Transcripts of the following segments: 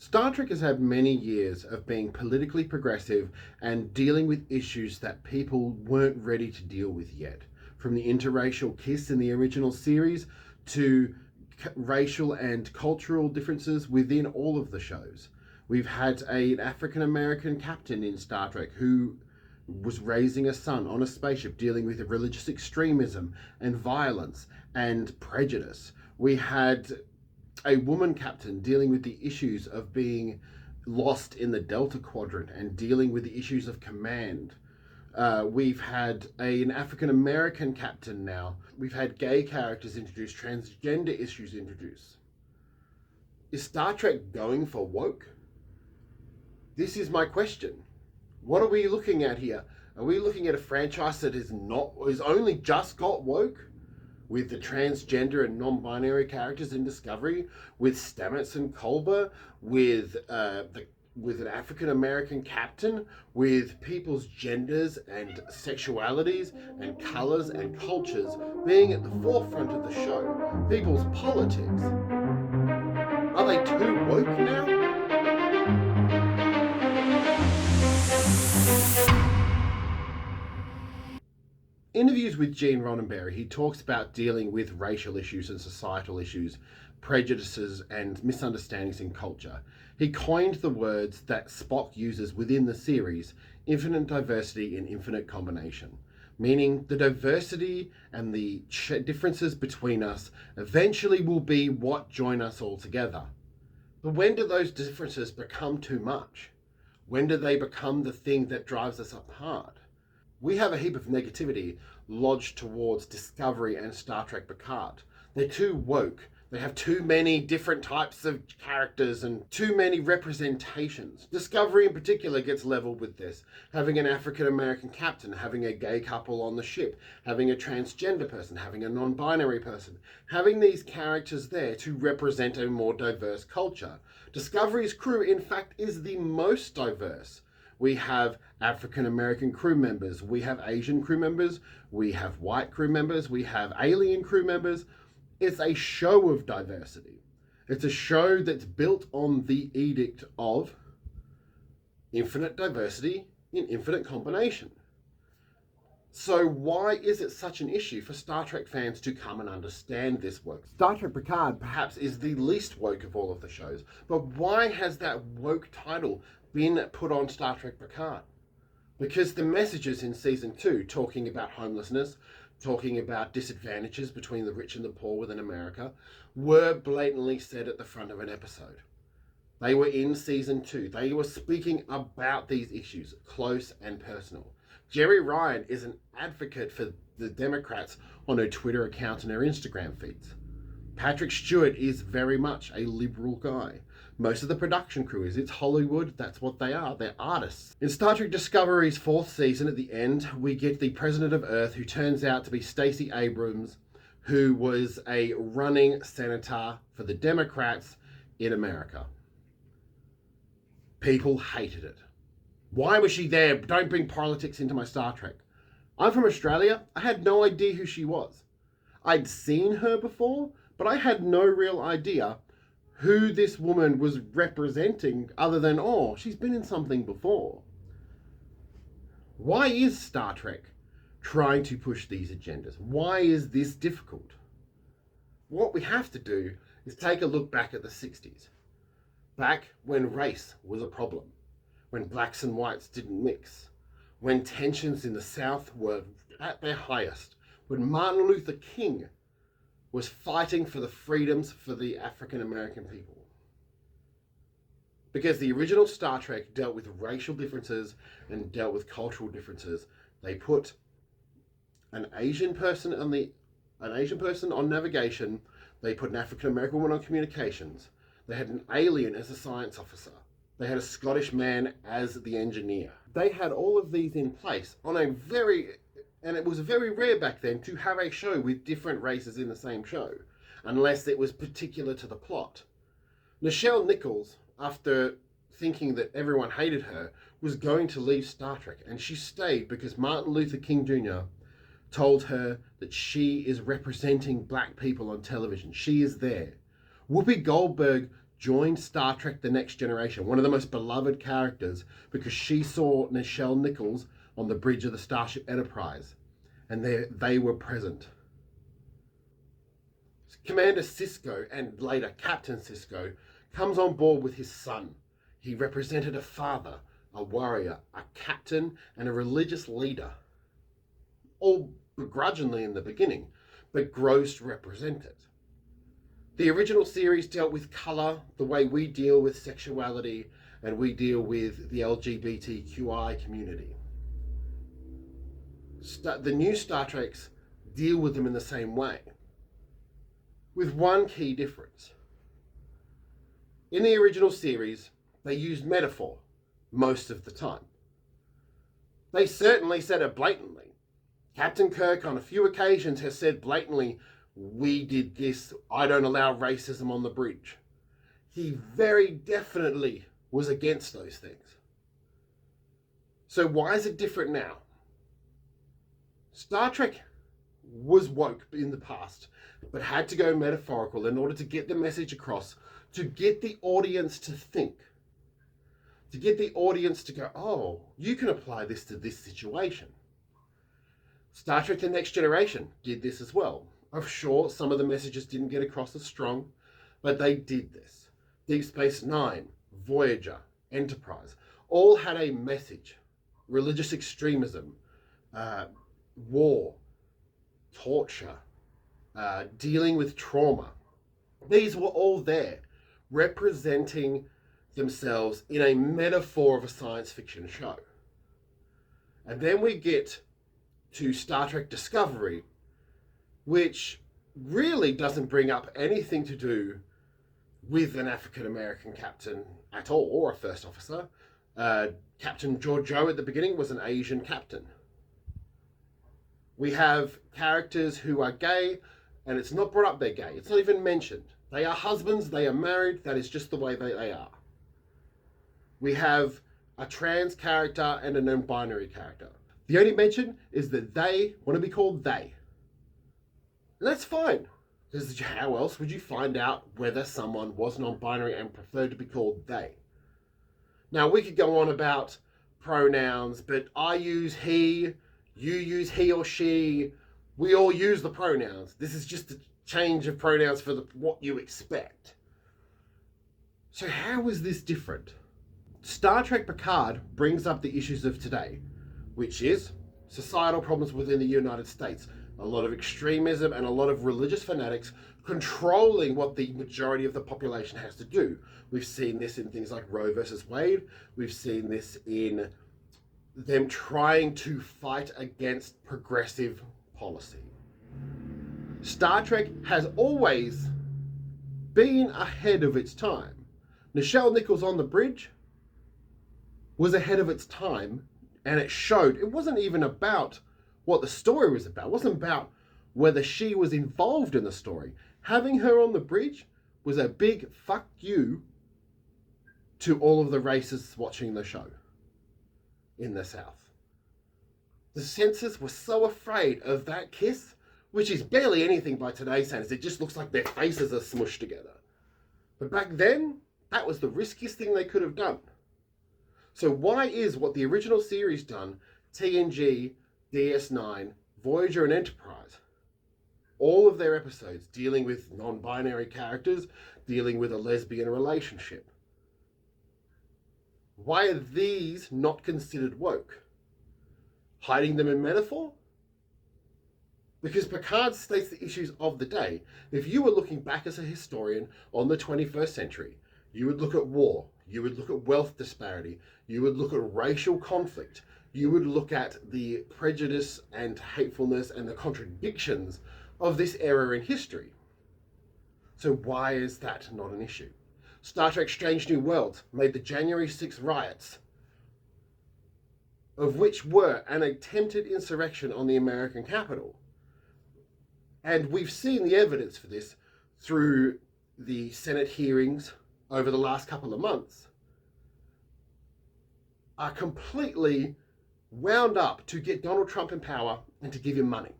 Star Trek has had many years of being politically progressive and dealing with issues that people weren't ready to deal with yet. From the interracial kiss in the original series to racial and cultural differences within all of the shows. We've had an African American captain in Star Trek who was raising a son on a spaceship dealing with religious extremism and violence and prejudice. We had a woman captain dealing with the issues of being lost in the Delta Quadrant and dealing with the issues of command. We've had an African American captain now. We've had gay characters introduced, transgender issues introduced. Is Star Trek going for woke? This is my question. What are we looking at here? Are we looking at a franchise that is only just got woke? With the transgender and non-binary characters in Discovery, with Stamets and Culber, with an African American captain, with people's genders and sexualities and colors and cultures being at the forefront of the show, people's politics. Are they too woke now? Interviews with Gene Roddenberry, he talks about dealing with racial issues and societal issues, prejudices and misunderstandings in culture. He coined the words that Spock uses within the series, infinite diversity and infinite combination, meaning the diversity and the differences between us eventually will be what join us all together. But when do those differences become too much? When do they become the thing that drives us apart? We have a heap of negativity lodged towards Discovery and Star Trek Picard. They're too woke. They have too many different types of characters and too many representations. Discovery in particular gets leveled with this. Having an African American captain, having a gay couple on the ship, having a transgender person, having a non-binary person. Having these characters there to represent a more diverse culture. Discovery's crew, in fact, is the most diverse. We have African American crew members, we have Asian crew members, we have white crew members, we have alien crew members. It's a show of diversity. It's a show that's built on the edict of infinite diversity in infinite combination. So why is it such an issue for Star Trek fans to come and understand this woke? Star Trek Picard perhaps is the least woke of all of the shows, but why has that woke title been put on Star Trek Picard? Because the messages in season 2 talking about homelessness, talking about disadvantages between the rich and the poor within America, were blatantly said at the front of an episode. They were in season 2. They were speaking about these issues, close and personal. Jerry Ryan is an advocate for the Democrats on her Twitter account and her Instagram feeds. Patrick Stewart is very much a liberal guy. Most of the production crew is. It's Hollywood, that's what they are. They're artists. In Star Trek Discovery's 4th season, at the end, we get the President of Earth, who turns out to be Stacey Abrams, who was a running senator for the Democrats in America. People hated it. Why was she there? Don't bring politics into my Star Trek. I'm from Australia. I had no idea who she was. I'd seen her before, but I had no real idea who this woman was representing other than, oh, she's been in something before. Why is Star Trek trying to push these agendas? Why is this difficult? What we have to do is take a look back at the 60s. Back when race was a problem. When blacks and whites didn't mix. When tensions in the South were at their highest. When Martin Luther King was fighting for the freedoms for the African American people. Because the original Star Trek dealt with racial differences and dealt with cultural differences. They put an Asian person on navigation. They put an African American woman on communications. They had an alien as a science officer. They had a Scottish man as the engineer. They had all of these in place on and it was very rare back then to have a show with different races in the same show, unless it was particular to the plot. Nichelle Nichols, after thinking that everyone hated her, was going to leave Star Trek, and she stayed because Martin Luther King Jr. told her that she is representing black people on television. She is there. Whoopi Goldberg joined Star Trek The Next Generation, one of the most beloved characters, because she saw Nichelle Nichols on the bridge of the Starship Enterprise, and they were present. Commander Sisko, and later Captain Sisko, comes on board with his son. He represented a father, a warrior, a captain, and a religious leader. All begrudgingly in the beginning, but grows to represent it. The original series dealt with colour the way we deal with sexuality and we deal with the LGBTQI community. The new Star Treks deal with them in the same way, with one key difference. In the original series, they used metaphor most of the time. They certainly said it blatantly. Captain Kirk on a few occasions has said blatantly, "We did this, I don't allow racism on the bridge." He very definitely was against those things. So why is it different now? Star Trek was woke in the past, but had to go metaphorical in order to get the message across, to get the audience to think, to get the audience to go, oh, you can apply this to this situation. Star Trek The Next Generation did this as well. I'm sure some of the messages didn't get across as strong, but they did this. Deep Space Nine, Voyager, Enterprise, all had a message. Religious extremism, war, torture, dealing with trauma. These were all there, representing themselves in a metaphor of a science fiction show. And then we get to Star Trek Discovery, which really doesn't bring up anything to do with an African-American captain at all, or a first officer. Captain Georgiou at the beginning was an Asian captain. We have characters who are gay, and it's not brought up they're gay. It's not even mentioned. They are husbands, they are married, that is just the way they are. We have a trans character and a non-binary character. The only mention is that they want to be called they. And that's fine, because how else would you find out whether someone was non-binary and preferred to be called they? Now, we could go on about pronouns, but I use he, you use he or she, we all use the pronouns. This is just a change of pronouns for what you expect. So how is this different? Star Trek Picard brings up the issues of today, which is societal problems within the United States. A lot of extremism and a lot of religious fanatics controlling what the majority of the population has to do. We've seen this in things like Roe versus Wade. We've seen this in them trying to fight against progressive policy. Star Trek has always been ahead of its time. Nichelle Nichols on the bridge was ahead of its time, and it showed. It wasn't even about what the story was about. It wasn't about whether she was involved in the story. Having her on the bridge was a big fuck you to all of the racists watching the show in the South. The censors were so afraid of that kiss, which is barely anything by today's standards. It just looks like their faces are smushed together. But back then, that was the riskiest thing they could have done. So why is what the original series done, TNG, DS9, Voyager and Enterprise, all of their episodes dealing with non-binary characters, dealing with a lesbian relationship? Why are these not considered woke? Hiding them in metaphor? Because Picard states the issues of the day. If you were looking back as a historian on the 21st century, you would look at war, you would look at wealth disparity, you would look at racial conflict, you would look at the prejudice and hatefulness and the contradictions of this era in history. So why is that not an issue? Star Trek Strange New Worlds made the January 6th riots, of which were an attempted insurrection on the American Capitol. And we've seen the evidence for this through the Senate hearings over the last couple of months, are completely wound up to get Donald Trump in power and to give him money.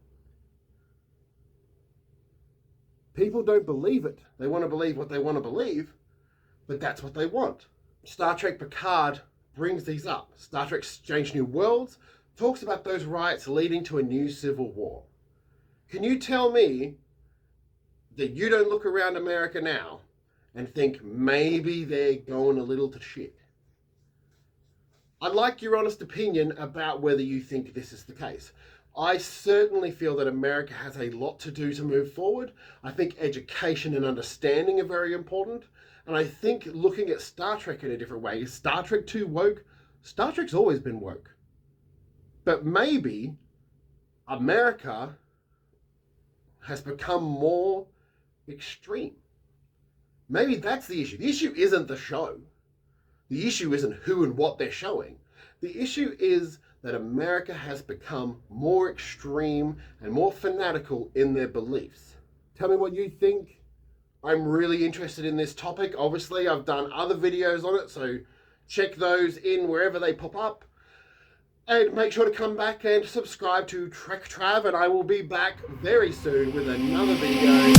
People don't believe it. They want to believe what they want to believe, but that's what they want. Star Trek Picard brings these up. Star Trek Strange New Worlds talks about those riots leading to a new civil war. Can you tell me that you don't look around America now and think maybe they're going a little to shit? I'd like your honest opinion about whether you think this is the case. I certainly feel that America has a lot to do to move forward. I think education and understanding are very important. And I think looking at Star Trek in a different way, is Star Trek too woke? Star Trek's always been woke. But maybe America has become more extreme. Maybe that's the issue. The issue isn't the show. The issue isn't who and what they're showing. The issue is that America has become more extreme and more fanatical in their beliefs. Tell me what you think. I'm really interested in this topic. Obviously, I've done other videos on it, so check those in wherever they pop up. And make sure to come back and subscribe to Trek Trav, and I will be back very soon with another video.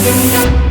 Thank you.